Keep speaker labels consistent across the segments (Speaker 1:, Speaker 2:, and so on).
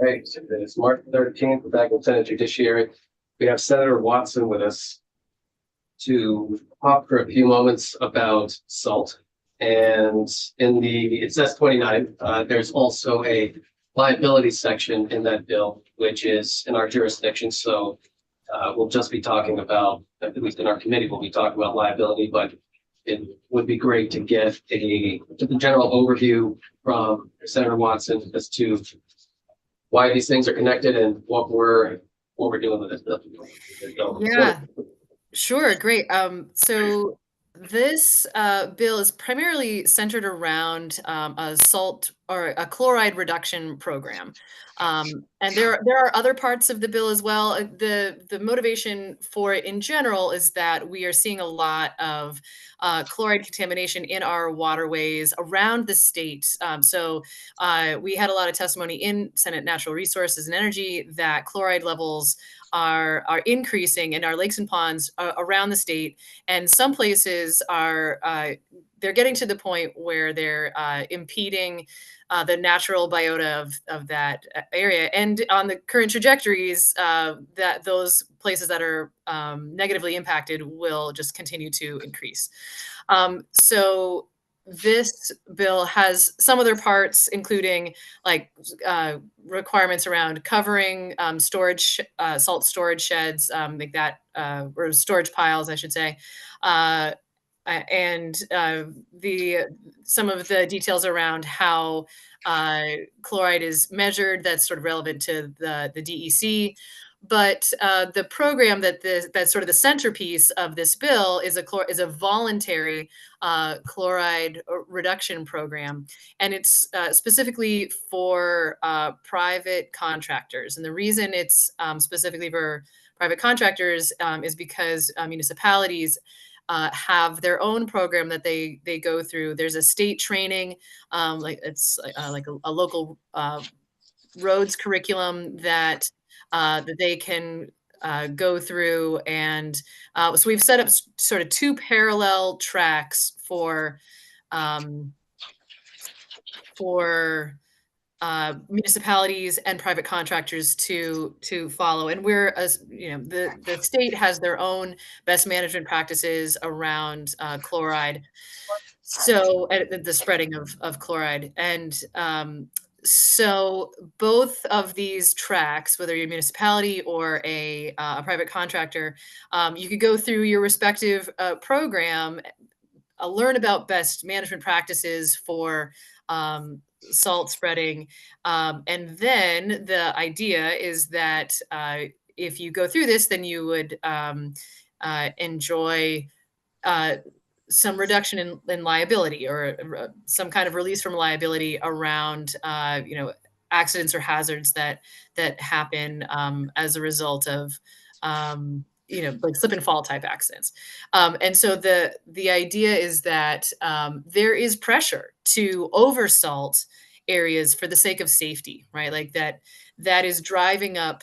Speaker 1: Right, it's March 13th, we're back in Senate Judiciary. We have Senator Watson with us to talk for a few moments about SALT. And it says 29, there's also a liability section in that bill, which is in our jurisdiction. So we'll just be talking about, at least in our committee, we'll be talking about liability, but it would be great to get a general overview from Senator Watson as to why these things are connected and what we're doing with it.
Speaker 2: Yeah, sure. Great. So this bill is primarily centered around a salt or a chloride reduction program. And there are other parts of the bill as well. The motivation for it in general is that we are seeing a lot of chloride contamination in our waterways around the state. We had a lot of testimony in Senate Natural Resources and Energy that chloride levels are increasing in our lakes and ponds around the state, and some places are they're getting to the point where they're impeding the natural biota of that area. And on the current trajectories, that those places that are negatively impacted will just continue to increase. So this bill has some other parts, including like requirements around covering salt storage sheds, like that, or storage piles, I should say, and the some of the details around how chloride is measured. That's sort of relevant to the DEC. But the program that's sort of the centerpiece of this bill is a voluntary chloride reduction program, and it's specifically for private contractors. And the reason it's specifically for private contractors is because municipalities have their own program that they go through. There's a state training, like it's like a local roads curriculum that they can go through. And so we've set up sort of two parallel tracks um, for municipalities and private contractors to follow. And we're, as you know, the state has their own best management practices around chloride. So the spreading of chloride. And so both of these tracks, whether you're a municipality or a private contractor, you could go through your respective program, learn about best management practices for salt spreading. And then the idea is that if you go through this, then you would enjoy uh, some reduction in liability, or some kind of release from liability around accidents or hazards that happen as a result of like slip and fall type accidents. And so the idea is that there is pressure to oversalt areas for the sake of safety, right? Like that is driving up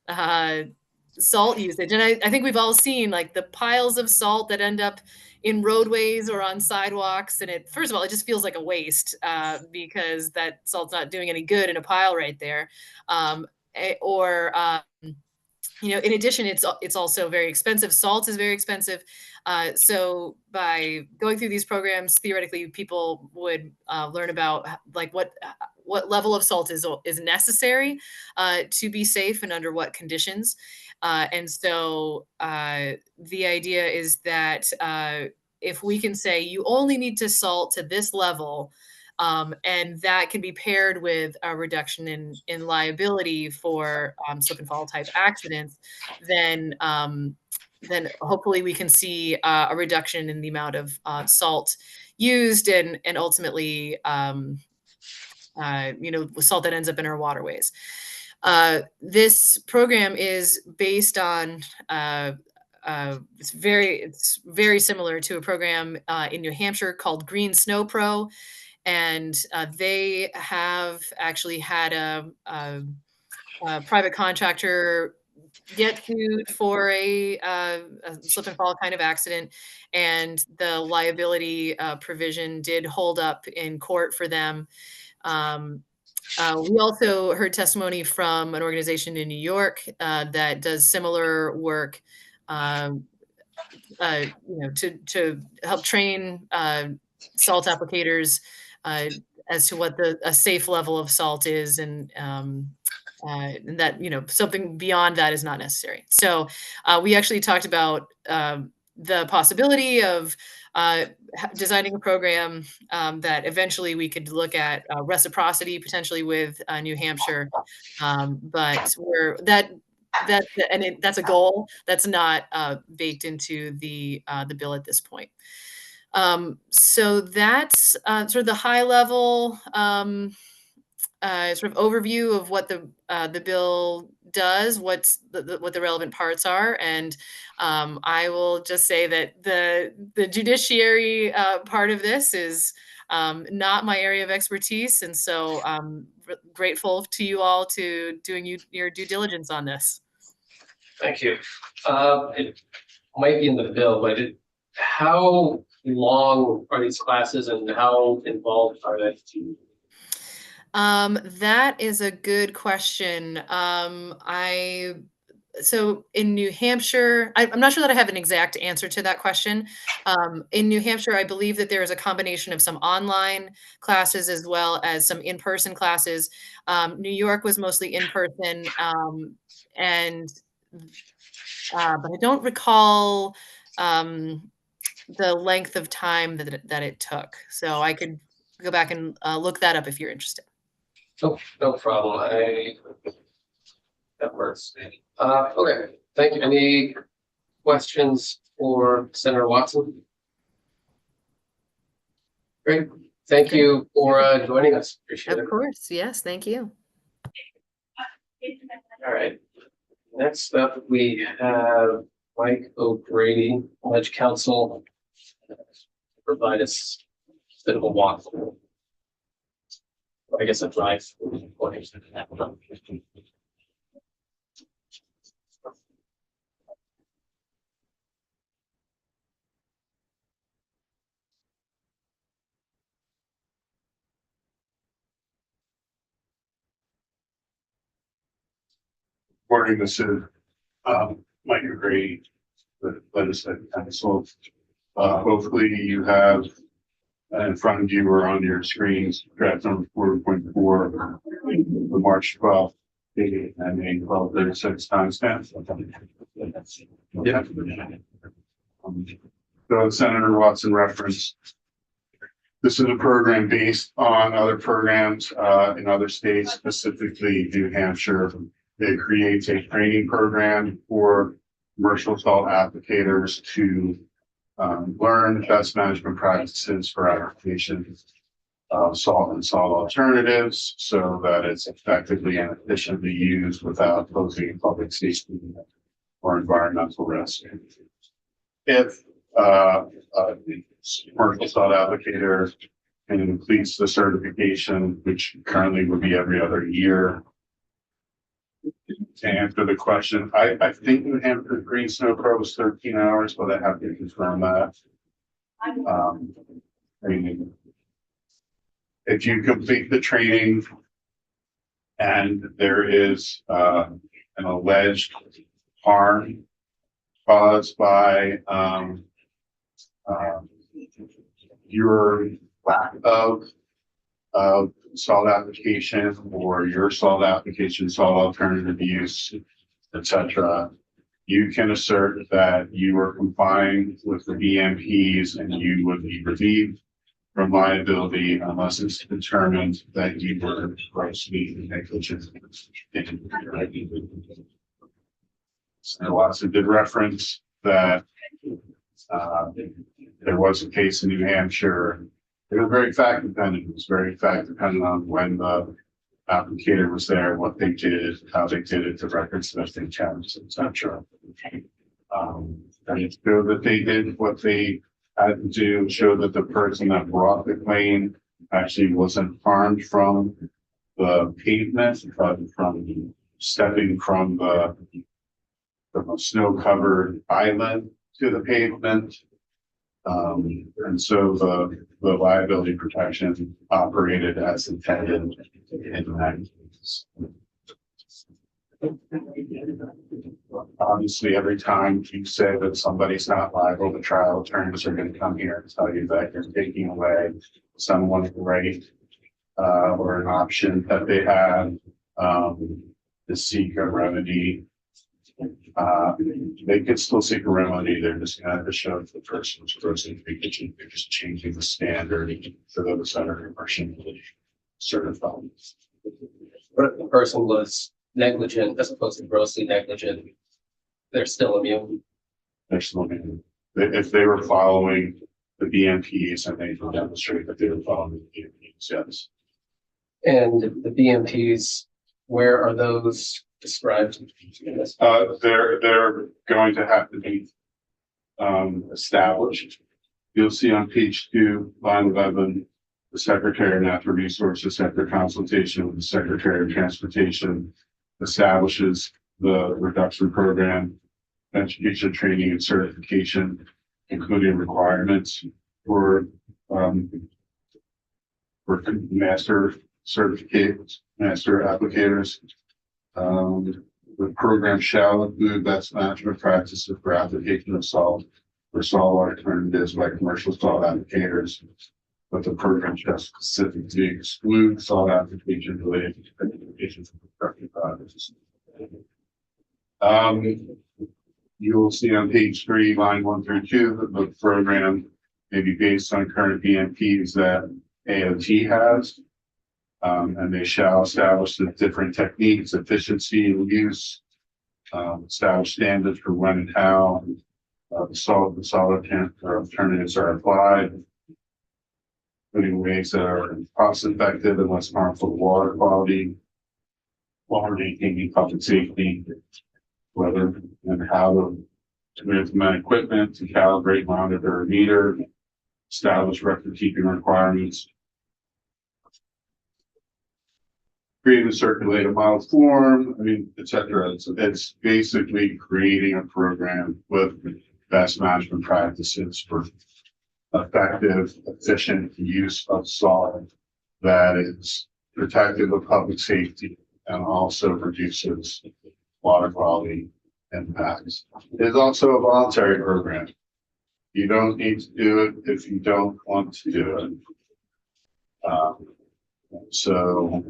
Speaker 2: uh, salt usage. And I think we've all seen like the piles of salt that end up in roadways or on sidewalks. And first of all, it just feels like a waste because that salt's not doing any good in a pile right there. Or in addition, it's also very expensive. Salt is very expensive. So by going through these programs, theoretically, people would learn about like what level of salt is necessary to be safe and under what conditions. And so the idea is that if we can say you only need to salt to this level, and that can be paired with a reduction in liability for slip and fall type accidents, then hopefully we can see a reduction in the amount of salt used, and ultimately salt that ends up in our waterways. This program is based on it's very similar to a program in New Hampshire called Green Snow Pro, and they have actually had a private contractor get sued for a slip and fall kind of accident, and the liability provision did hold up in court for them. Um, We also heard testimony from an organization in New York that does similar work, to help train salt applicators as to what a safe level of salt is, and that something beyond that is not necessary. So we actually talked about the possibility of designing a program that eventually we could look at reciprocity potentially with New Hampshire, but that's a goal that's not baked into the bill at this point. So that's sort of the high level sort of overview of what the bill does, what the relevant parts are, and I will just say that the judiciary part of this is not my area of expertise, and so I'm grateful to you all to doing your due diligence on this.
Speaker 1: Thank you. It might be in the bill, but how long are these classes and how involved are they?
Speaker 2: That is a good question. So in New Hampshire, I'm not sure that I have an exact answer to that question. In New Hampshire, I believe that there is a combination of some online classes as well as some in-person classes. New York was mostly in-person, and but I don't recall the length of time that it took. So I could go back and look that up if you're interested.
Speaker 1: Oh, no problem. That works. Okay, thank you. Any questions for Senator Watson? Great. Thank you for joining us. Appreciate it.
Speaker 2: Of course. Yes. Thank you.
Speaker 1: All right. Next up, we have Mike O'Grady, College Counsel, provide us a bit of a walkthrough. I guess a drive.
Speaker 3: Morning, this is Mike O'Grady, the legislative counsel. Hopefully you have in front of you or on your screens draft number 4.4, the March 12th meeting and a 1236 timestamp. Yeah. So Senator Watson referenced, this is a program based on other programs in other states, specifically New Hampshire. It creates a training program for commercial salt applicators to learn best management practices for application of salt and salt alternatives so that it's effectively and efficiently used without posing public safety or environmental risk. If the commercial salt applicator completes the certification, which currently would be every other year, to answer the question, I think New Hampshire Green Snow Pro was 13 hours, but I have to confirm that. If you complete the training and there is an alleged harm caused by your lack of salt application or your salt application, salt alternative use, etc., you can assert that you are complying with the BMPs and you would be relieved from liability unless it's determined that you were grossly negligent. So Watson did reference that there was a case in New Hampshire. It was very fact dependent. It was very fact dependent on when the applicator was there, what they did, how they did it, the records that they kept, etc. And it showed that they did what they had to do, show that the person that brought the claim actually wasn't harmed from the pavement, but from stepping from a snow-covered island to the pavement. And so the liability protection operated as intended in that case. Obviously, every time you say that somebody's not liable, the trial attorneys are going to come here and tell you that you're taking away someone's right or an option that they have to seek a remedy. They could still seek a remedy. They're just going to have to show the person was grossly negligent. They're just changing the standard for those that are commercially certified.
Speaker 1: But if the person was negligent as opposed to grossly negligent, they're still immune.
Speaker 3: They're still immune. If they were following the BMPs and they can demonstrate that they were following the BMPs, yes.
Speaker 1: And the BMPs, where are those described in this?
Speaker 3: They're going to have to be established. You'll see on page 2, line 11, the Secretary of Natural Resources, after consultation with the Secretary of Transportation, establishes the reduction program, education, training, and certification, including requirements for master certificates, master applicators. The program shall include best management practices for application of salt or salt alternatives by commercial salt applicators. But the program shall specifically exclude salt application related to applications of construction projects. You will see on page 3, line 1 through 2, that the program may be based on current BMPs that AOT has. And they shall establish the different techniques, efficiency, and use, establish standards for when and how the solid alternatives are applied, including ways that are cost effective and less harmful to water quality, water maintaining public safety, whether and how to implement equipment to calibrate, monitor, or meter, establish record keeping requirements, create and circulate a model form, etc. It's basically creating a program with best management practices for effective, efficient use of salt that is protective of public safety and also reduces water quality impacts. It is also a voluntary program. You don't need to do it if you don't want to do it. So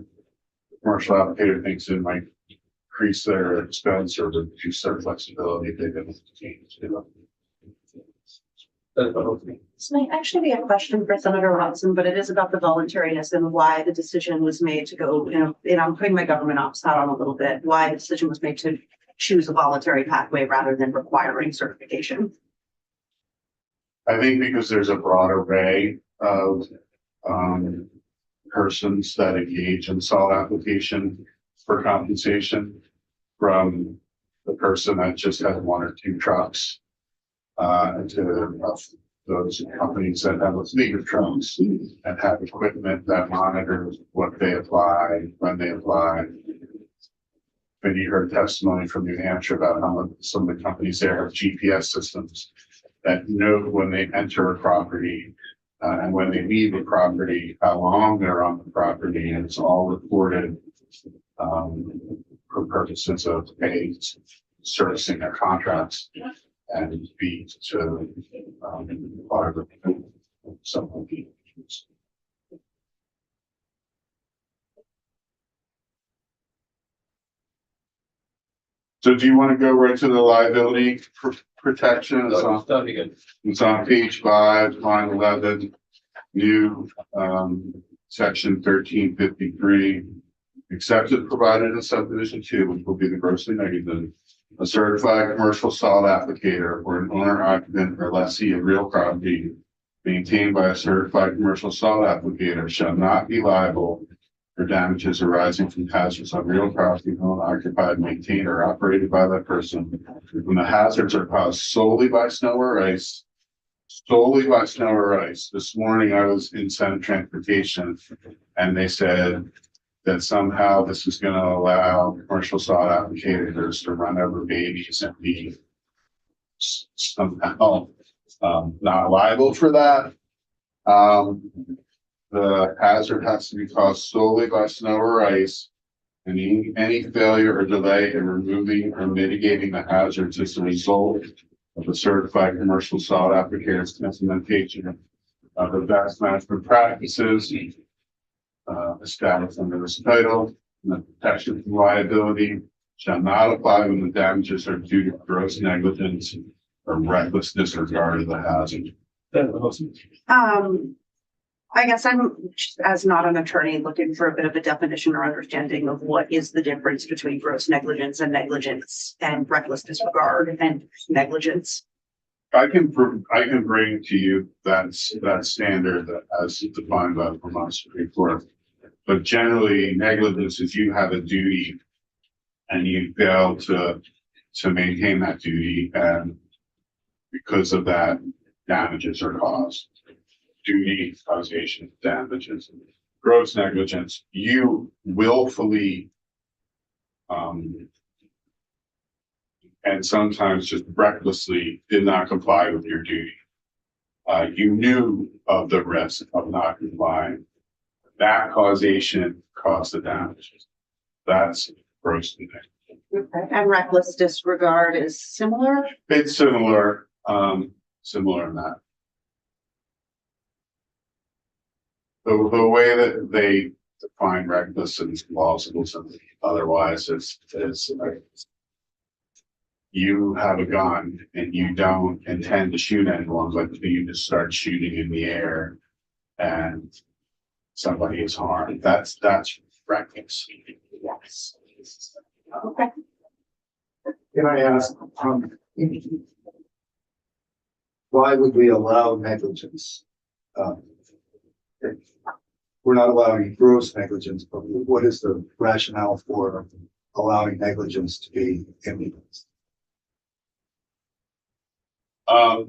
Speaker 3: commercial applicator thinks it might increase their expense or reduce their flexibility if they didn't change it.
Speaker 4: This might actually be a question for Senator Watson, but it is about the voluntariness and why the decision was made to go, I'm putting my government ops hat on a little bit, why the decision was made to choose a voluntary pathway rather than requiring certification.
Speaker 3: I think because there's a broad array of persons that engage in salt application for compensation, from the person that just has 1 or 2 trucks to those companies that have a fleet of trucks and have equipment that monitors what they apply, when they apply. When you heard testimony from New Hampshire about how some of the companies there have GPS systems that know when they enter a property and when they leave a property, how long they're on the property, and it's all recorded for purposes of A, servicing their contracts, and B, to acquire some of the. So do you want to go right to the liability protection?
Speaker 1: That'd be good.
Speaker 3: It's on page 5, line 11, new section 1353. Except as provided in subdivision 2, which will be the grossly negligent, a certified commercial salt applicator or an owner, occupant, or lessee of real property maintained by a certified commercial salt applicator shall not be liable for damages arising from hazards on real property owned, occupied, maintained, or operated by that person when the hazards are caused solely by snow or ice. Solely by snow or ice. This morning I was in Senate Transportation and they said that somehow this is going to allow commercial salt applicators to run over babies and be somehow not liable for that. the hazard has to be caused solely by snow or ice. And any failure or delay in removing or mitigating the hazards is the result of the certified commercial solid applicators implementation of the best management practices established under this title. And the protection from liability shall not apply when the damages are due to gross negligence or reckless disregard of the hazard.
Speaker 4: I guess I'm, as not an attorney, looking for a bit of a definition or understanding of what is the difference between gross negligence and reckless disregard and negligence.
Speaker 3: I can bring to you that standard that as defined by the Vermont Supreme Court. But generally, negligence is you have a duty and you fail to maintain that duty, and because of that, damages are caused. Duty, causation, damages. Gross negligence, you willfully and sometimes just recklessly did not comply with your duty. You knew of the risk of not complying. That causation caused the damages. That's gross negligence.
Speaker 4: Okay. And reckless disregard is similar?
Speaker 3: It's similar, similar in that. The way that they define reckless and plausible and otherwise is like, you have a gun and you don't intend to shoot anyone, but you just start shooting in the air and somebody is harmed. That's reckless.
Speaker 4: Yes. Okay.
Speaker 5: Can I ask, why would we allow negligence? We're not allowing gross negligence, but what is the rationale for allowing negligence to be immunized?
Speaker 3: I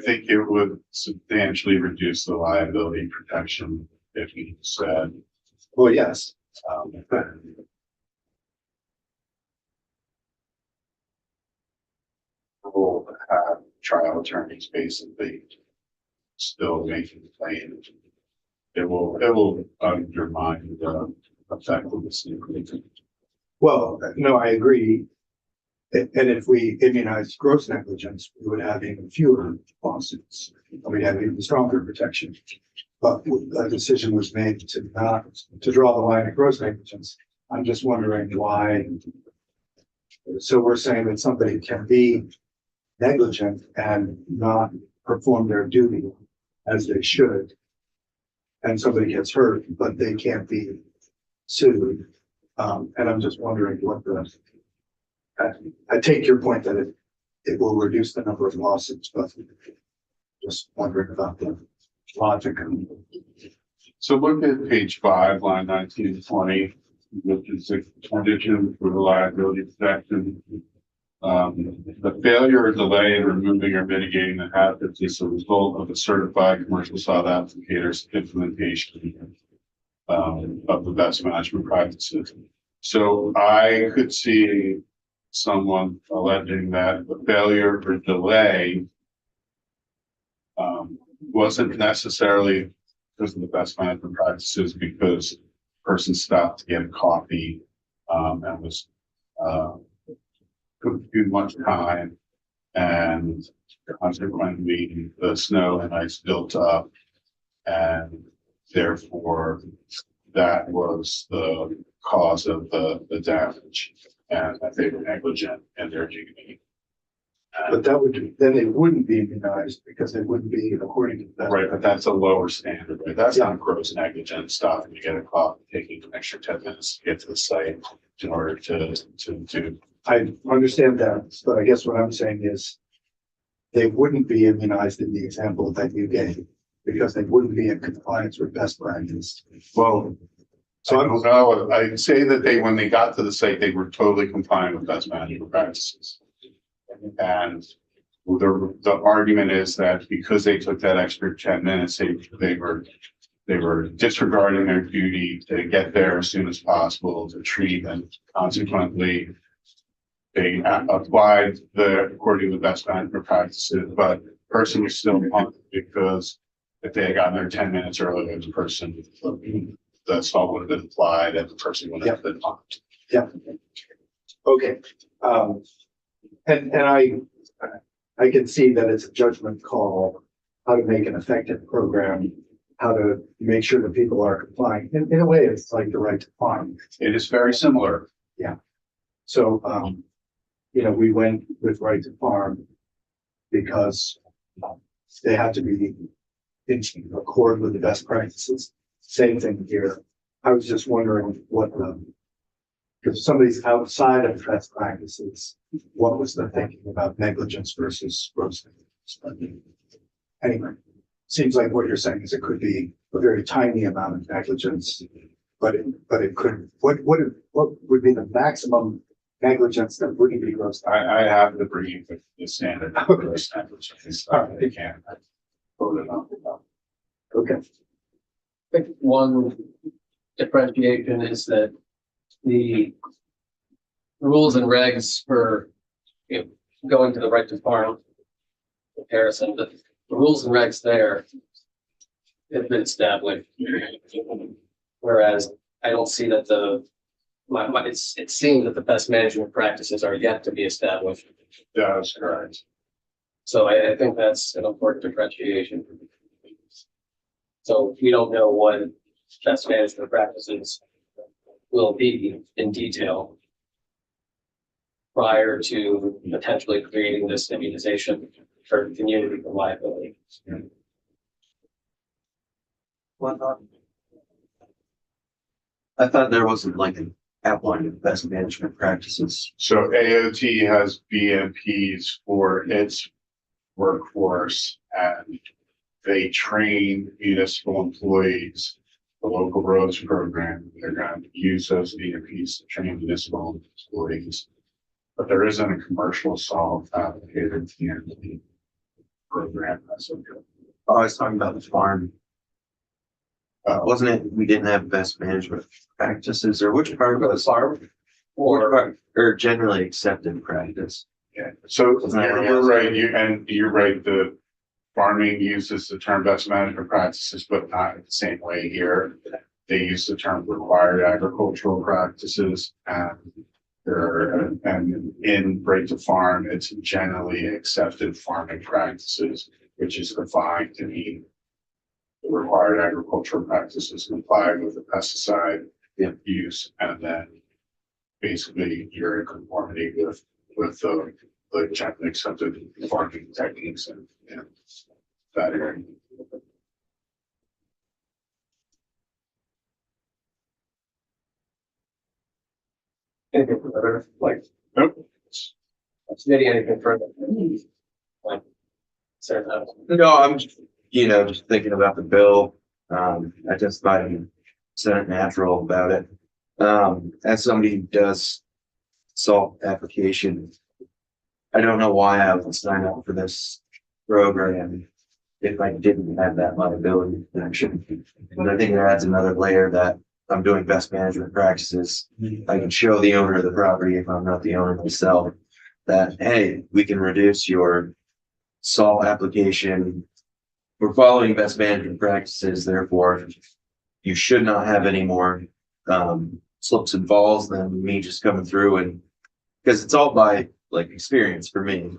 Speaker 3: think it would substantially reduce the liability protection if you said,
Speaker 5: Well, yes.
Speaker 3: we'll have trial attorneys basically still making the claim. It will undermine the effectiveness of the
Speaker 5: Well, no, I agree. And if we immunize gross negligence, we would have even fewer lawsuits. We'd have even stronger protection. But a decision was made to draw the line at gross negligence. I'm just wondering why. So we're saying that somebody can be negligent and not perform their duty as they should. And somebody gets hurt, but they can't be sued. And I'm just wondering what I take your point that it will reduce the number of lawsuits, but just wondering about the logic.
Speaker 3: So look at page 5, line 19 to 20, which is the condition for the liability protection. The failure or delay in removing or mitigating the hazards is a result of a certified commercial solid applicator's implementation of the best management practices. So I could see someone alleging that the failure or delay wasn't necessarily because of the best management practices, because the person stopped to get a coffee and was took too much time, and consequently the snow and ice built up, and therefore that was the cause of the damage, and that they were negligent in their duty.
Speaker 5: But that would, then they wouldn't be immunized because they wouldn't be according to that.
Speaker 3: Right, but that's a lower standard, right? That's not gross negligence, stopping to get a coffee, taking an extra 10 minutes to get to the site in order to.
Speaker 5: I understand that, but I guess what I'm saying is they wouldn't be immunized in the example that you gave because they wouldn't be in compliance with best practice.
Speaker 3: Well, so I don't know. I'd say that when they got to the site, they were totally compliant with best management practices. And the argument is that because they took that extra 10 minutes, they were disregarding their duty to get there as soon as possible to treat, and consequently they applied according to best management practices, but the person was still pumped because if they had gotten there 10 minutes earlier, the person, the salt would have been applied and the person would have been pumped.
Speaker 5: Yeah. Okay. And I can see that it's a judgment call, how to make an effective program, how to make sure that people are complying. In a way, it's like the right to farm.
Speaker 3: It is very similar.
Speaker 5: So, we went with right to farm because they have to be in accord with the best practices. Same thing here. I was just wondering what if somebody's outside of best practices, what was the thinking about negligence versus gross negligence? Anyway, seems like what you're saying is it could be a very tiny amount of negligence, but it could, what would be the maximum negligence that wouldn't be gross?
Speaker 3: I have the brief with the standard.
Speaker 5: Okay.
Speaker 3: Negligence.
Speaker 5: All right.
Speaker 3: They can.
Speaker 5: Okay.
Speaker 1: I think one differentiation is that the rules and regs for going to the right to farm comparison, the rules and regs there have been established. Whereas I don't see that it seems that the best management practices are yet to be established.
Speaker 3: That's correct.
Speaker 1: So I think that's an important differentiation. So we don't know what best management practices will be in detail prior to potentially creating this immunization for community liability.
Speaker 6: I thought there wasn't like an outline of best management practices.
Speaker 3: So AOT has BMPs for its workforce and they train municipal employees, the local roads program. They're going to use those BMPs to train municipal employees. But there isn't a commercial solve allocated to the program.
Speaker 6: Oh, I was talking about the farm. Wasn't it, we didn't have best management practices, or which part of the
Speaker 1: farm
Speaker 6: or generally accepted practice?
Speaker 3: Yeah, so you're right, you're right, the farming uses the term best management practices, but not in the same way here. They use the term required agricultural practices and in right to farm, it's generally accepted farming practices, which is defined to mean the required agricultural practices comply with the pesticide use, and then basically you're in conformity with the generally accepted farming techniques and that area.
Speaker 1: anything further, like
Speaker 3: Nope.
Speaker 1: Smitty, anything further? Like, Sarah,
Speaker 6: No, I'm just thinking about the bill. I testified in Senate Natural about it. As somebody who does salt application, I don't know why I would sign up for this program if I didn't have that liability protection. And I think it adds another layer that I'm doing best management practices. I can show the owner of the property, if I'm not the owner myself, that, hey, we can reduce your salt application. We're following best management practices, therefore you should not have any more slips and falls than me just coming through, and because it's all by like experience for me.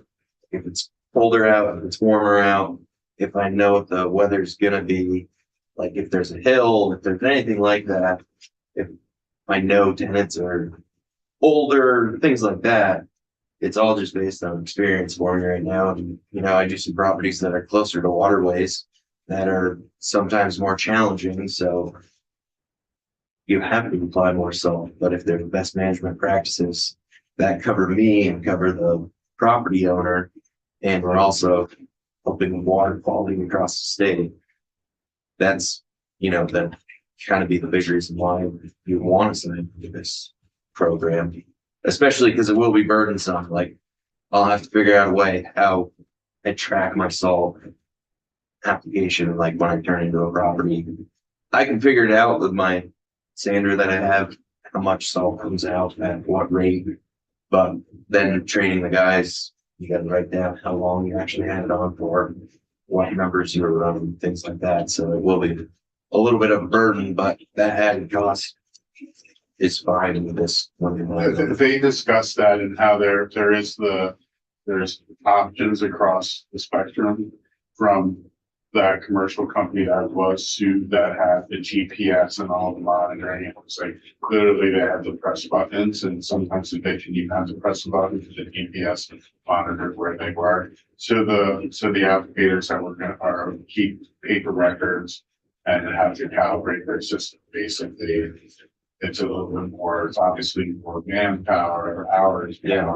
Speaker 6: If it's colder out, if it's warmer out, if I know what the weather's gonna be, like if there's a hill, if there's anything like that, if I know tenants are older, things like that, it's all just based on experience for me right now. And I do some properties that are closer to waterways that are sometimes more challenging, so you have to apply more salt. But if there's best management practices that cover me and cover the property owner, and we're also helping with water quality across the state, that's that kind of be the big reason why you want to sign into this program, especially because it will be burdensome. Like I'll have to figure out a way how I track my salt application. Like when I turn into a property, I can figure it out with my sander that I have, how much salt comes out at what rate. But then training the guys, you got to write down how long you actually had it on for. what numbers you were running, things like that. So it will be a little bit of a burden, but that added cost is fine with this one.
Speaker 3: They discussed that and how there's options across the spectrum from that commercial company that was sued that had the GPS and all the monitoring. It was like literally they had to press buttons, and sometimes they didn't even have to press the button because the GPS monitored where they were. So the applicators that were are keep paper records and have to calibrate their system basically. It's a little bit more, it's obviously more manpower or hours.
Speaker 6: Yeah.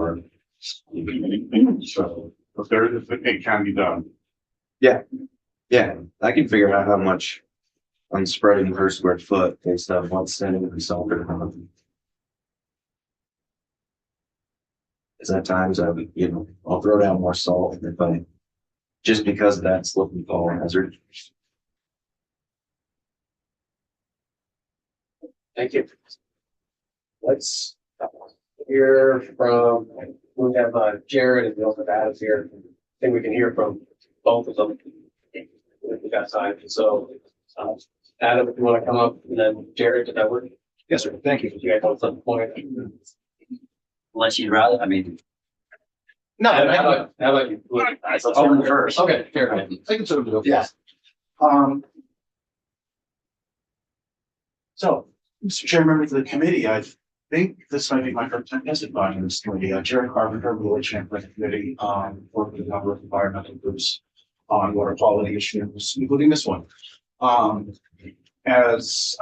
Speaker 3: So if it can be done.
Speaker 6: Yeah, I can figure out how much I'm spreading per square foot based on what's sending the salt. Because at times I'll throw down more salt if just because of that slip and fall hazard.
Speaker 1: Thank you. Let's hear from, we have Jared and we also have Adam here. I think we can hear from both of them. If we got time. So, Adam, if you want to come up, and then Jared, did that work?
Speaker 7: Yes, sir. Thank you.
Speaker 1: You guys want some point?
Speaker 7: Unless you'd rather, I mean.
Speaker 1: No, how about you?
Speaker 7: I'll first.
Speaker 1: Okay, Jared.
Speaker 7: I can sort of go.
Speaker 5: Yeah.
Speaker 7: So, Mr. Chair, members of the committee, I think this might be my first time testifying in this committee. Jared Carpenter, Village Champlain Committee, worked with a number of environmental groups on water quality issues, including this one. As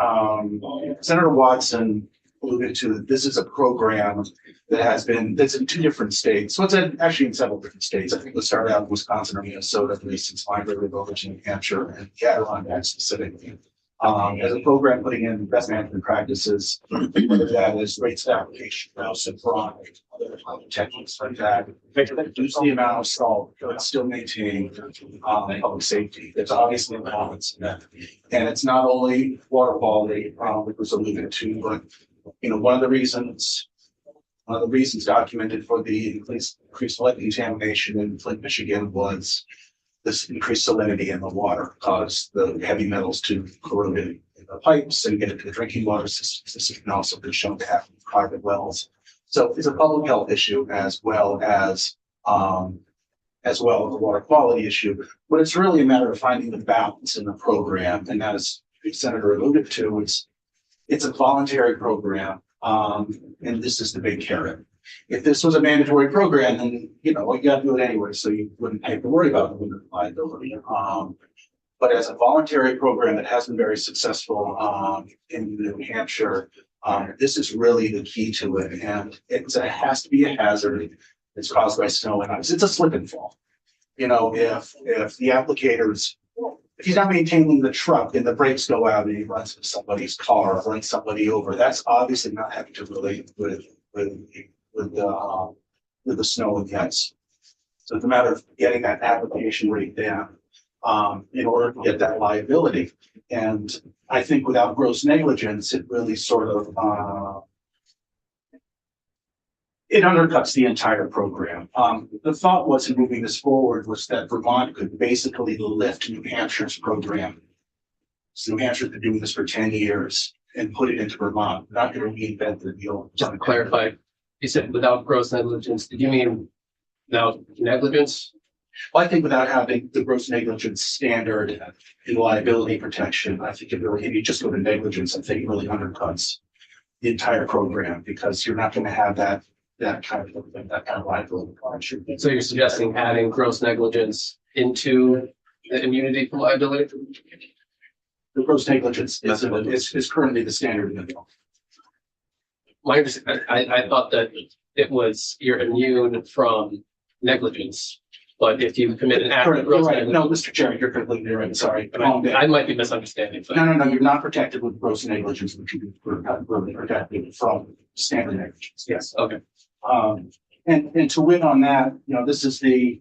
Speaker 7: Senator Watson alluded to, this is a program that's in 2 different states. So it's actually in several different states. I think it started out in Wisconsin or Minnesota, at least since my village in New Hampshire and Adirondack specifically. As a program putting in best management practices, whether that is rates of application, routes and fraud, other techniques like that, reduce the amount of salt, but still maintain public safety. There's obviously a balance in that. And it's not only water quality, which was alluded to, but one of the reasons documented for the increased lead contamination in Flint, Michigan was this increased salinity in the water caused the heavy metals to corrode in the pipes and get into the drinking water systems. This has also been shown to happen in private wells. So it's a public health issue as well as the water quality issue. But it's really a matter of finding the balance in the program. And as the Senator alluded to, it's a voluntary program. And this is the big carrot. If this was a mandatory program, then you got to do it anyway, so you wouldn't have to worry about the liability. But as a voluntary program that has been very successful in New Hampshire, this is really the key to it, and it has to be a hazard. It's caused by snow and ice. It's a slip and fall. If the applicators, if he's not maintaining the truck and the brakes go out and he runs into somebody's car or runs somebody over, that's obviously not having to relate with the snow and the ice. So it's a matter of getting that application rate down in order to get that liability. And I think without gross negligence, it really sort of it undercuts the entire program. The thought was in moving this forward was that Vermont could basically lift New Hampshire's program. So New Hampshire's been doing this for 10 years and put it into Vermont. We're not going to reinvent the wheel.
Speaker 1: Just to clarify, you said without gross negligence, did you mean without negligence?
Speaker 7: Well, I think without having the gross negligence standard in liability protection, I think if you just go to negligence, I think it really undercuts the entire program because you're not going to have that kind of liability.
Speaker 1: So you're suggesting adding gross negligence into the immunity from liability?
Speaker 7: The gross negligence is currently the standard in the law.
Speaker 1: My understanding, I thought that it was you're immune from negligence, but if you commit an act of gross negligence.
Speaker 7: No, Mr. Chairman, you're completely right. Sorry.
Speaker 1: I might be misunderstanding. But.
Speaker 7: No, you're not protected with gross negligence, but you're protected from standard negligence. Yes.
Speaker 1: Okay.
Speaker 7: And to win on that, this is the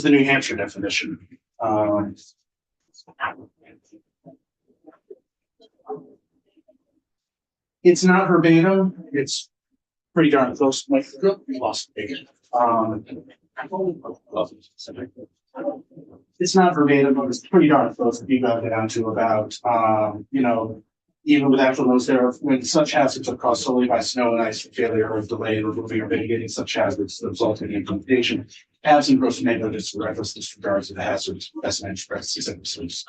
Speaker 7: New Hampshire definition. It's not verbatim. It's pretty darn close. We lost it. it's not verbatim, but it's pretty darn close if you got it down to about, even with actual notes there, when such hazards are caused solely by snow and ice failure or delay in removing or mitigating such hazards that result in implementation, absent gross negligence or reckless disregard of the hazards, best managed practices and procedures.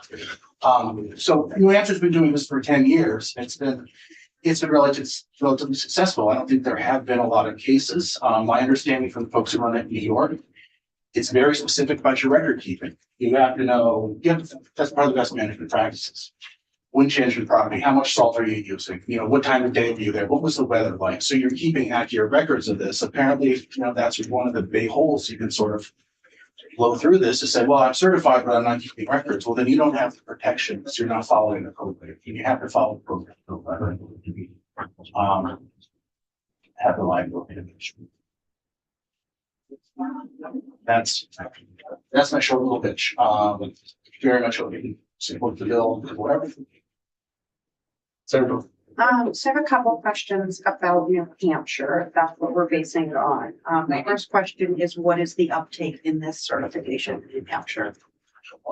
Speaker 7: So New Hampshire's been doing this for 10 years. It's been relatively successful. I don't think there have been a lot of cases. My understanding from the folks who run it in New York, it's very specific about your record keeping. You have to know, that's part of the best management practices. Wind change your property, how much salt are you using? What time of day were you there? What was the weather like? So you're keeping accurate records of this. Apparently, that's one of the big holes you can sort of blow through this to say, well, I'm certified, but I'm not keeping records. Well, then you don't have the protection because you're not following the program. You have to follow the program. Have the liability. That's my short little pitch. Very much what we can support the bill, whatever.
Speaker 1: So
Speaker 4: So I have a couple of questions about New Hampshire, if that's what we're basing it on. The first question is, what is the uptake in this certification in New Hampshire?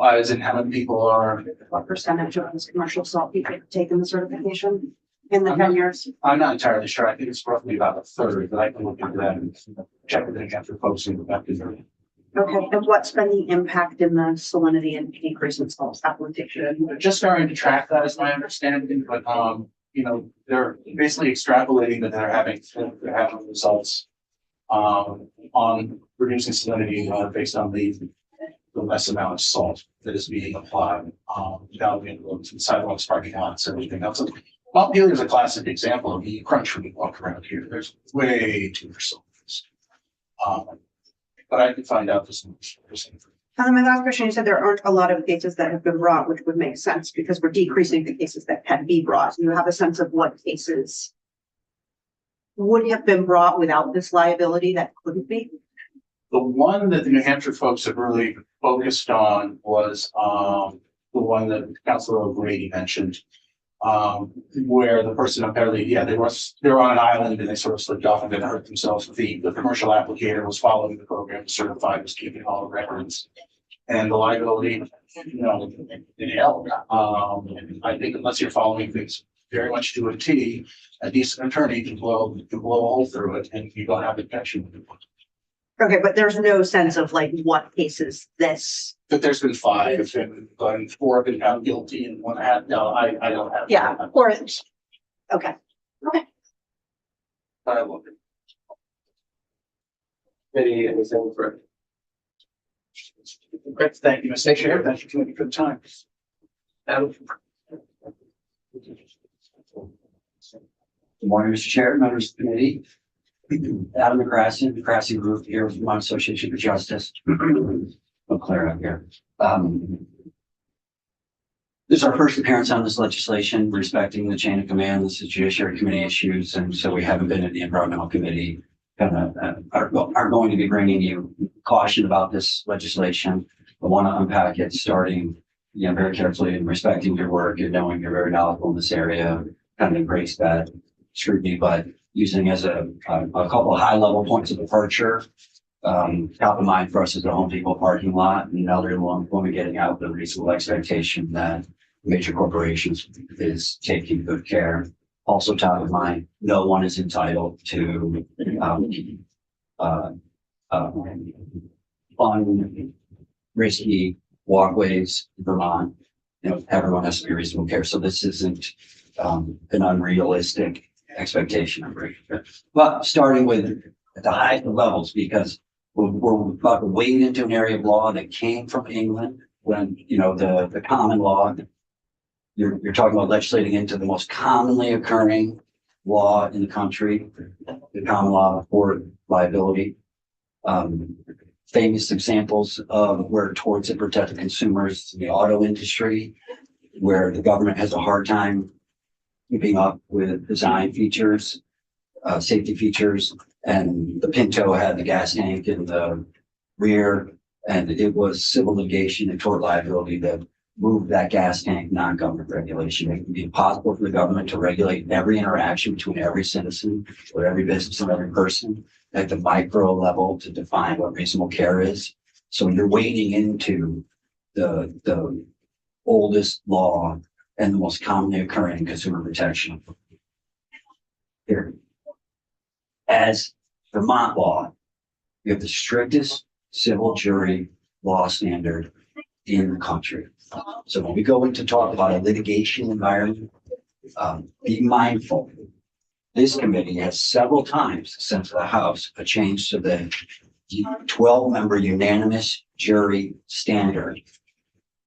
Speaker 7: As in how many people are,
Speaker 4: What percentage of this commercial salt people have taken the certification in the 10 years?
Speaker 7: I'm not entirely sure. I think it's roughly about a third, but I can look into that and check with the New Hampshire folks and go back to them.
Speaker 4: Okay, and what's been the impact in the salinity and increase in salt application?
Speaker 7: They're just starting to track that, is my understanding, but they're basically extrapolating that they're having results on reducing salinity based on the less amount of salt that is being applied down the roads and sidewalks, parking lots, and everything else. Montpelier is a classic example of the crunch when you walk around here. There's way too much salt. But I can find out this.
Speaker 4: And then my last question, you said there aren't a lot of cases that have been brought, which would make sense because we're decreasing the cases that can be brought. You have a sense of what cases would have been brought without this liability that couldn't be?
Speaker 7: The one that the New Hampshire folks have really focused on was the one that Councilor O'Grady mentioned, where the person apparently, they were on an island and they sort of slipped off and then hurt themselves. The commercial applicator was following the program, certified, was keeping all the records, and the liability, it held. I think unless you're following things very much to a T, a decent attorney can blow a hole through it, and you don't have protection.
Speaker 4: Okay, but there's no sense of like what cases this.
Speaker 7: But there's been 5 and 4 have been found guilty and 1 had, no, I don't have.
Speaker 4: Yeah, or okay.
Speaker 7: I will.
Speaker 1: anything for
Speaker 7: Great, thank you, Mr. Chair. Thank you committee for the time.
Speaker 1: Adam?
Speaker 8: Good morning, Mr. Chair, members of the committee. Adam McCracken, the McCracken Group here from my Association for Justice. I'll clear up here. This is our first appearance on this legislation respecting the chain of command. This is Judiciary Committee issues, and so we haven't been in the Environmental Committee. Are going to be bringing you caution about this legislation. I want to unpack it, starting very carefully and respecting your work and knowing you're very knowledgeable in this area. Kind of embrace that scrutiny, but using as a couple of high-level points of departure. Top of mind for us is the Home Depot parking lot, and another one when we're getting out the reasonable expectation that major corporations is taking good care. Also top of mind, no one is entitled to risky walkways in Vermont. Everyone has to be reasonable care. So this isn't an unrealistic expectation. But starting with at the highest levels, because we're about to wade into an area of law that came from England when, the common law, you're talking about legislating into the most commonly occurring law in the country, the common law for liability. Famous examples of where towards it protect the consumers, the auto industry, where the government has a hard time keeping up with design features, safety features, and the Pinto had the gas tank in the rear, and it was civil litigation and tort liability that moved that gas tank non-government regulation. It would be impossible for the government to regulate every interaction between every citizen or every business and every person at the micro level to define what reasonable care is. So you're wading into the oldest law and the most commonly occurring consumer protection. Here. As Vermont law, we have the strictest civil jury law standard in the country. So when we go in to talk about a litigation environment, be mindful. This committee has several times sent to the House a change to the 12-member unanimous jury standard,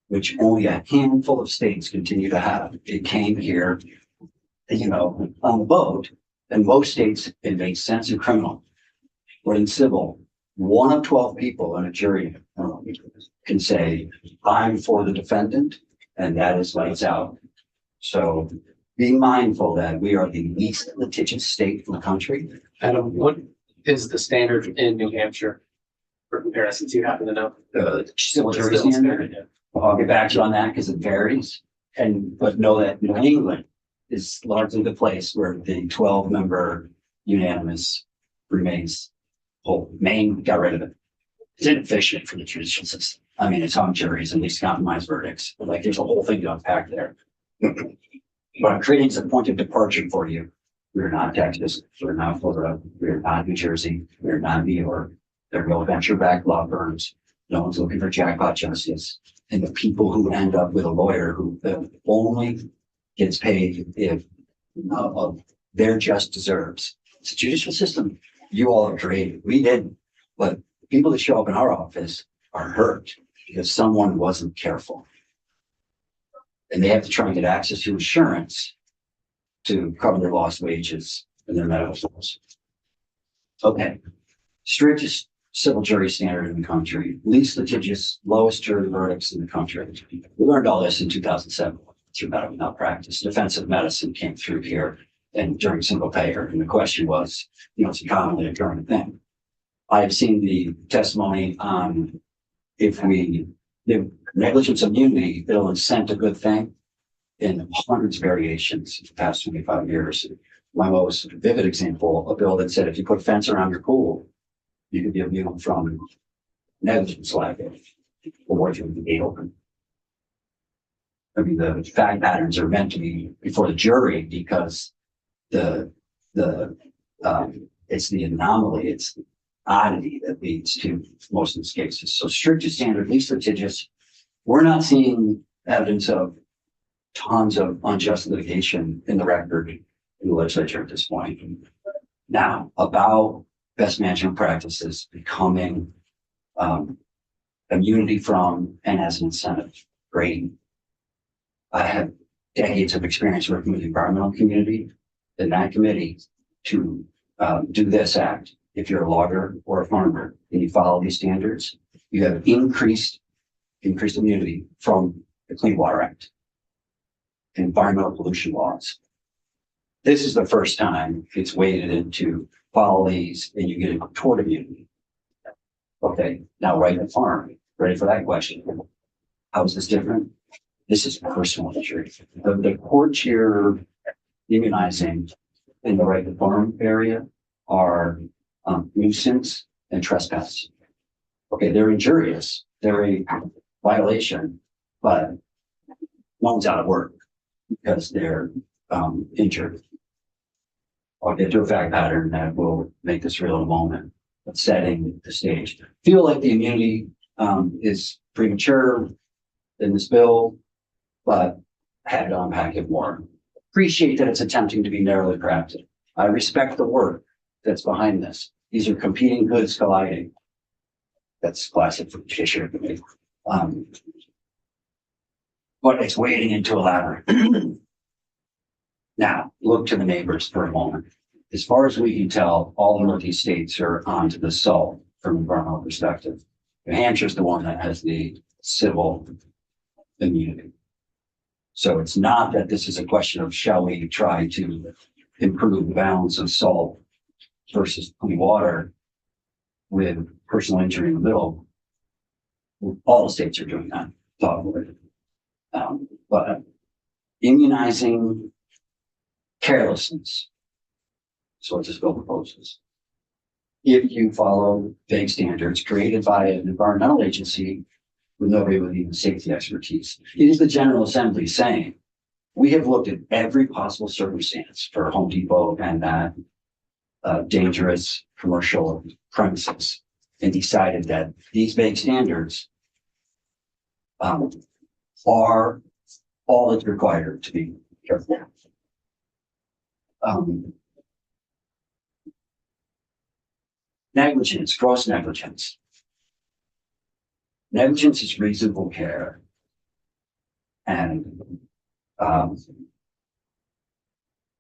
Speaker 8: which only a handful of states continue to have. It came here, on the vote, and most states, it makes sense in criminal. But in civil, 1 of 12 people in a jury can say, I'm for the defendant, and that is lights out. So be mindful that we are the least litigious state in the country.
Speaker 1: Adam, what is the standard in New Hampshire for comparison? Do you happen to know?
Speaker 8: The civil jury
Speaker 1: Still
Speaker 8: standard.
Speaker 1: yeah.
Speaker 8: I'll get back to you on that because it varies. But know that New England is largely the place where the 12-member unanimous remains whole. Maine got rid of it. It's inefficient for the judicial system. I mean, it's hung juries and least compromised verdicts. But like, there's a whole thing to unpack there. But I'm creating a point of departure for you. We're not Texas. We're not Florida. We're not New Jersey. We're not New York. There are no venture-backed law firms. No one's looking for jackpot justice. And the people who end up with a lawyer who only gets paid if their just deserves. It's a judicial system. You all have created. We didn't. But people that show up in our office are hurt because someone wasn't careful. And they have to try and get access to insurance to cover their lost wages and their medical bills. Okay. Strictest civil jury standard in the country, least litigious, lowest jury verdicts in the country. We learned all this in 2007 through medical malpractice. Defensive medicine came through here and during single payer. And the question was, it's a commonly occurring thing. I have seen the testimony on if the negligence immunity, it'll incent a good thing in hundreds of variations in the past 25 years. My most vivid example, a bill that said if you put a fence around your pool, you could be immune from negligence liability or if you have the gate open. I mean, the fact patterns are meant to be before the jury because it's the anomaly, it's the oddity that leads to most of these cases. So strictest standard, least litigious. We're not seeing evidence of tons of unjust litigation in the record in the legislature at this point. Now, about best management practices becoming immunity from and as an incentive. Great. I have decades of experience working with the environmental community in that committee to do this act. If you're a logger or a farmer and you follow these standards, you have increased immunity from the Clean Water Act and environmental pollution laws. This is the first time it's waded into follow these and you get a tort immunity. Okay, now right at farm, ready for that question. How is this different? This is personal injury. The courts here immunizing in the right to farm area are nuisance and trespass. Okay, they're injurious, they're a violation, but no one's out of work because they're injured. I'll get to a fact pattern that will make this real in a moment, but setting the stage. Feel like the immunity is premature in this bill, but I had to unpack it more. Appreciate that it's attempting to be narrowly crafted. I respect the work that's behind this. These are competing goods colliding. That's classic for Judiciary Committee. But it's wading into a labyrinth. Now, look to the neighbors for a moment. As far as we can tell, all the Northeast states are onto the salt from an environmental perspective. New Hampshire's the one that has the civil immunity. So it's not that this is a question of shall we try to improve the balance of salt versus clean water with personal injury in the middle. All the states are doing that, probably. But immunizing carelessness is what this bill proposes. If you follow vague standards created by an environmental agency with nobody with even safety expertise. It is the General Assembly saying, we have looked at every possible circumstance for Home Depot and that dangerous commercial premises and decided that these vague standards are all that's required to be careful. Negligence, gross negligence. Negligence is reasonable care. And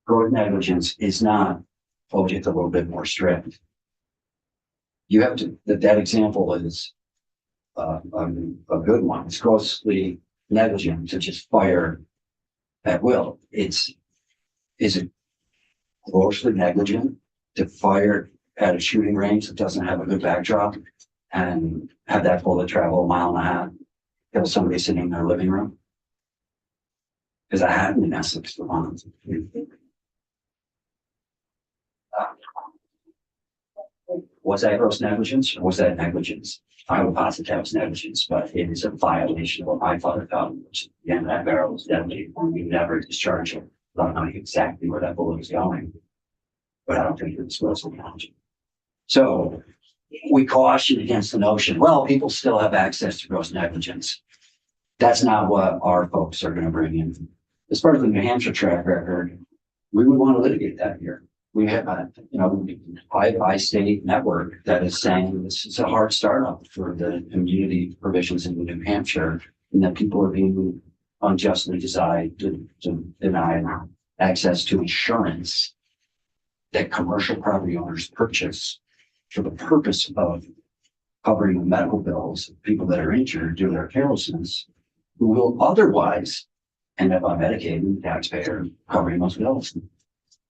Speaker 8: gross negligence is not, oh, just a little bit more strict. You have to, that example is a good one. It's grossly negligent to just fire at will. Is it grossly negligent to fire at a shooting range that doesn't have a good backdrop and have that bullet travel a mile and a half, kill somebody sitting in their living room? Because that happened in Essex for months. Was that gross negligence or was that negligence? I would posit that was negligence, but it is a violation of what my father found, which again, that barrel was deadly. We never discharged it without knowing exactly where that bullet was going. But I don't think it was gross negligence. So we caution against the notion, well, people still have access to gross negligence. That's not what our folks are going to bring in. As part of the New Hampshire track record, we would want to litigate that here. We have a, by-state network that is saying this is a hard startup for the immunity provisions in New Hampshire, and that people are being unjustly denied access to insurance that commercial property owners purchase for the purpose of covering the medical bills of people that are injured due to their carelessness, who will otherwise end up on Medicaid and the taxpayer covering those bills.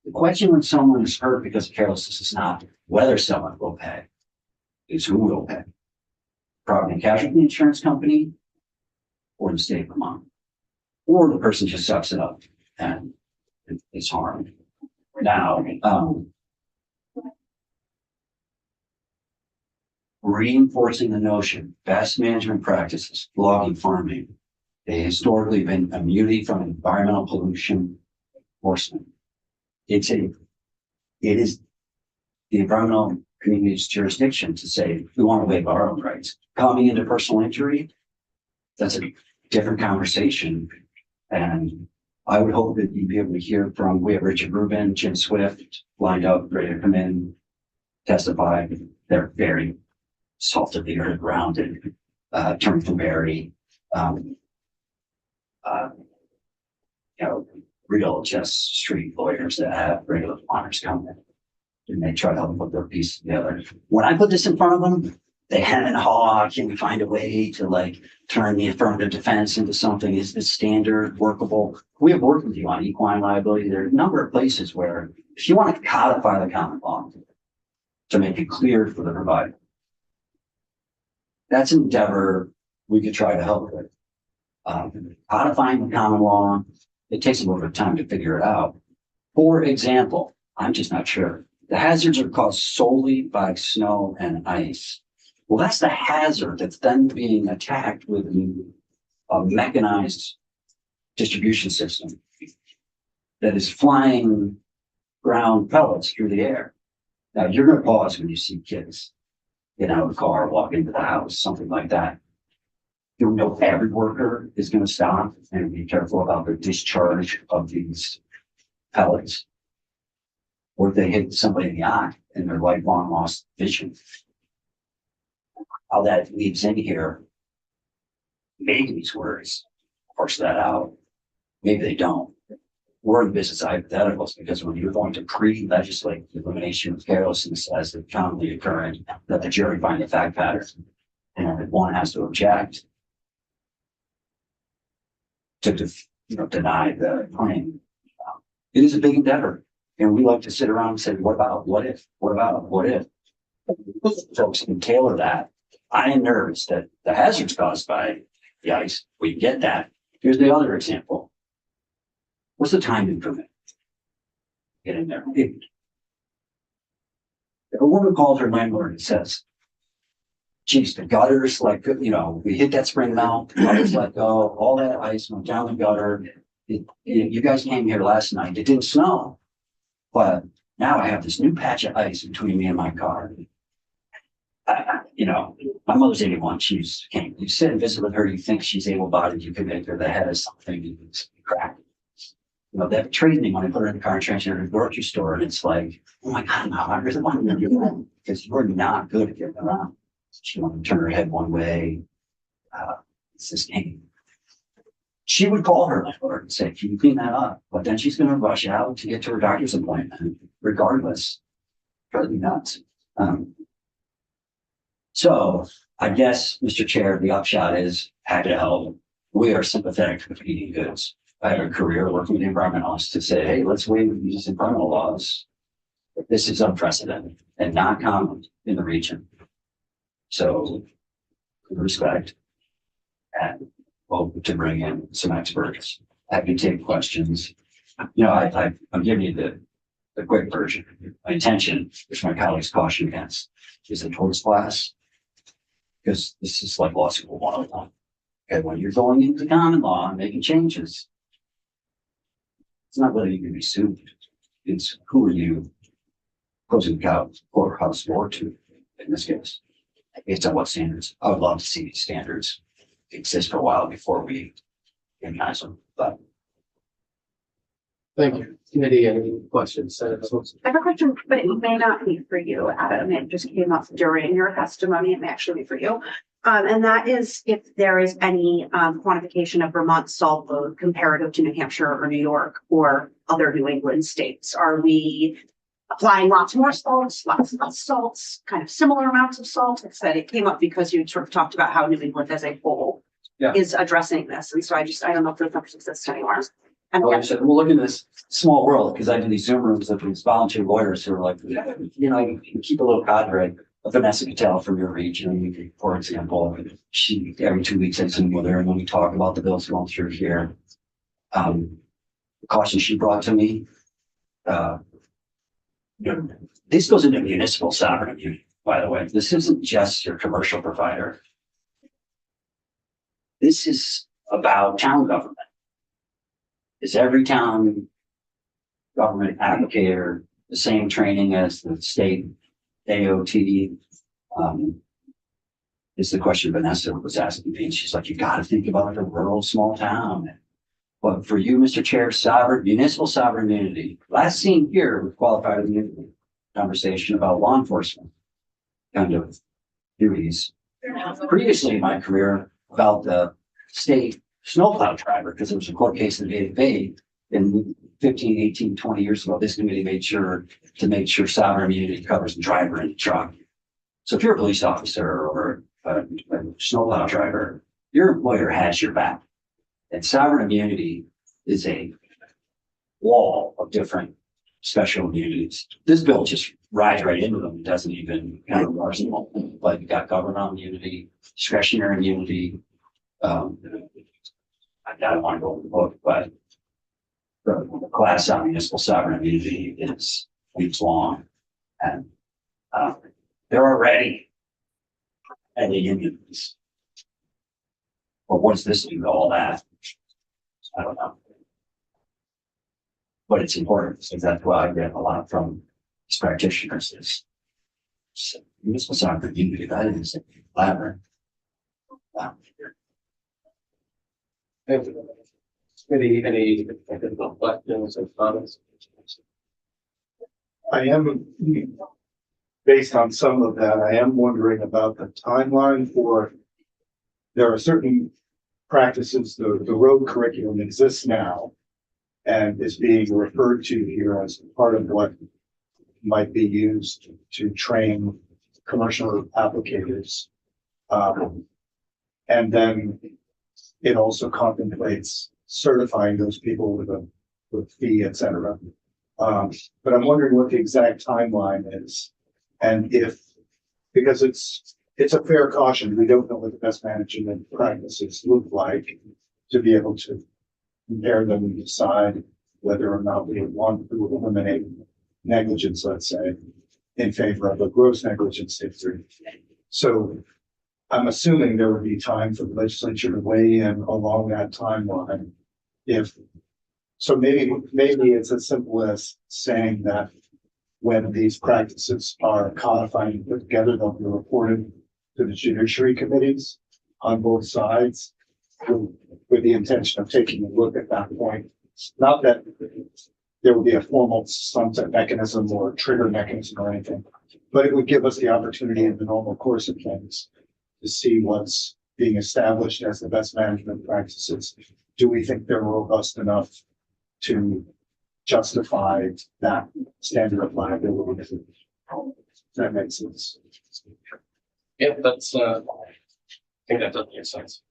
Speaker 8: The question when someone is hurt because of carelessness is not whether someone will pay, it's who will pay. Property and casualty insurance company or the state of Vermont. Or the person just sucks it up and is harmed. Now, reinforcing the notion, best management practices, logging, farming, they historically been immunity from environmental pollution enforcement. It is the environmental community's jurisdiction to say, we want to waive our own rights. Coming into personal injury, that's a different conversation. And I would hope that you'd be able to hear from, we have Richard Rubin, Jim Swift lined up, ready to come in, testify. They're very saltedly or grounded, Terry from Barry, real just street lawyers that have regular honors come in and they try to help put their piece together. When I put this in front of them, they hem and haw. Can we find a way to turn the affirmative defense into something? Is this standard workable? We have worked with you on equine liability. There are a number of places where if you want to codify the common law to make it clear for the provider, that's an endeavor we could try to help with. Codifying the common law, it takes a little bit of time to figure it out. For example, I'm just not sure. The hazards are caused solely by snow and ice. Well, that's the hazard that's then being attacked with a mechanized distribution system that is flying ground pellets through the air. Now, you're going to pause when you see kids get out of the car, walk into the house, something like that. You know, every worker is going to stop and be careful about the discharge of these pellets. Or if they hit somebody in the eye and their lifelong lost vision. How that leads in here, maybe these words parse that out. Maybe they don't. We're in the business of hypotheticals because when you're going to pre-legislate the elimination of carelessness as the commonly occurring, that the jury find the fact pattern and if one has to object to deny the claim. It is a big endeavor. And we like to sit around and say, what about, what if, what about, what if? Folks can tailor that. I am nervous that the hazards caused by the ice, we get that. Here's the other example. What's the time improvement? Get in there. If a woman calls her landlord and says, geez, the gutters, like, you know, we hit that spring mount, the gutters let go, all that ice went down the gutter. You guys came here last night. It didn't snow, but now I have this new patch of ice between me and my car. You know, my mother's 81. She's came. You sit and visit with her. You think she's able-bodied. You can make her the head of something. You crack. You know, that trade me when I put her in the car and transferred her to the grocery store, and it's like, oh my God, no, I really want to do that because you're not good at getting around. She wanted to turn her head one way. It's this game. She would call her landlord and say, can you clean that up? But then she's going to rush out to get to her doctor's appointment, regardless. Probably nuts. So I guess, Mr. Chair, the upshot is happy to help. We are sympathetic with eating goods. I have a career working with environmentalists to say, hey, let's waive these environmental laws. This is unprecedented and not common in the region. So, with respect, and hope to bring in some experts. Happy to take questions. You know, I'm giving you the quick version. My intention, which my colleagues caution against, is a torts class. Because this is like law school 101. And when you're going into common law and making changes, it's not whether you can be sued. It's who are you closing the courthouse door to in this case. Based on what standards. I would love to see these standards exist for a while before we immunize them. But
Speaker 1: Thank you. Committee, any questions?
Speaker 4: I have a question, but it may not be for you, Adam. It just came up during your testimony. It may actually be for you. And that is if there is any quantification of Vermont's salt load comparative to New Hampshire or New York or other New England states. Are we applying lots more salts, lots less salts, kind of similar amounts of salt? I said it came up because you sort of talked about how New England as a whole is addressing this. And so I don't know if those numbers exist anymore. And
Speaker 8: like I said, we're looking at this small world because I do these Zoom rooms with these volunteer lawyers who are like, you know, you can keep a little cadre. Vanessa Patel from your region, for example, she every 2 weeks I Zoom with her, and when we talk about the bills going through here, the caution she brought to me, this goes into municipal sovereignty, by the way. This isn't just your commercial provider. This is about town government. Is every town government applicator the same training as the state AOT? Is the question Vanessa was asking me, and she's like, you got to think about a rural small town. But for you, Mr. Chair, municipal sovereign immunity. Last seen here with qualified immunity conversation about law enforcement kind of duties. Previously in my career about the state snowplow driver, because there was a court case in Native Bay in 15, 18, 20 years ago. This committee made sure sovereign immunity covers the driver in the truck. So if you're a police officer or a snowplow driver, your employer has your back. And sovereign immunity is a wall of different special immunities. This bill just rides right into them. It doesn't even kind of arsenal. But you got governmental immunity, discretionary immunity. I don't want to go over the book, but the class on municipal sovereign immunity is weeks long. And they're already at the unions. But what's this do to all that? I don't know. But it's important because that's why I get a lot from these practitioners is municipal sovereign immunity. That is elaborate.
Speaker 1: Thank you. Committee, any questions or comments?
Speaker 5: I am, based on some of that, I am wondering about the timeline for, there are certain practices, the road curriculum exists now and is being referred to here as part of what might be used to train commercial applicators. And then it also contemplates certifying those people with fee, et cetera. But I'm wondering what the exact timeline is. And if, because it's a fair caution, we don't know what the best management practices look like to be able to compare them and decide whether or not we want to eliminate negligence, let's say, in favor of a gross negligence history. So I'm assuming there would be time for the legislature to weigh in along that timeline. So maybe it's as simple as saying that when these practices are codified and put together, they'll be reported to the judiciary committees on both sides with the intention of taking a look at that point. Not that there will be a formal sunset mechanism or trigger mechanism or anything, but it would give us the opportunity in the normal course of things to see what's being established as the best management practices. Do we think they're robust enough to justify that standard of liability? Does that make sense?
Speaker 1: Yeah, that's, I think that does make sense.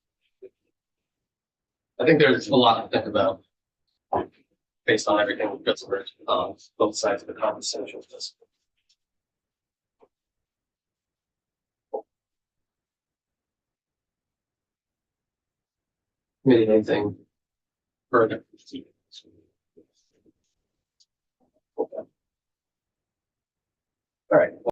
Speaker 1: I think there's a lot to think about based on everything that's heard, both sides of the conversation with this. Maybe anything further? All right.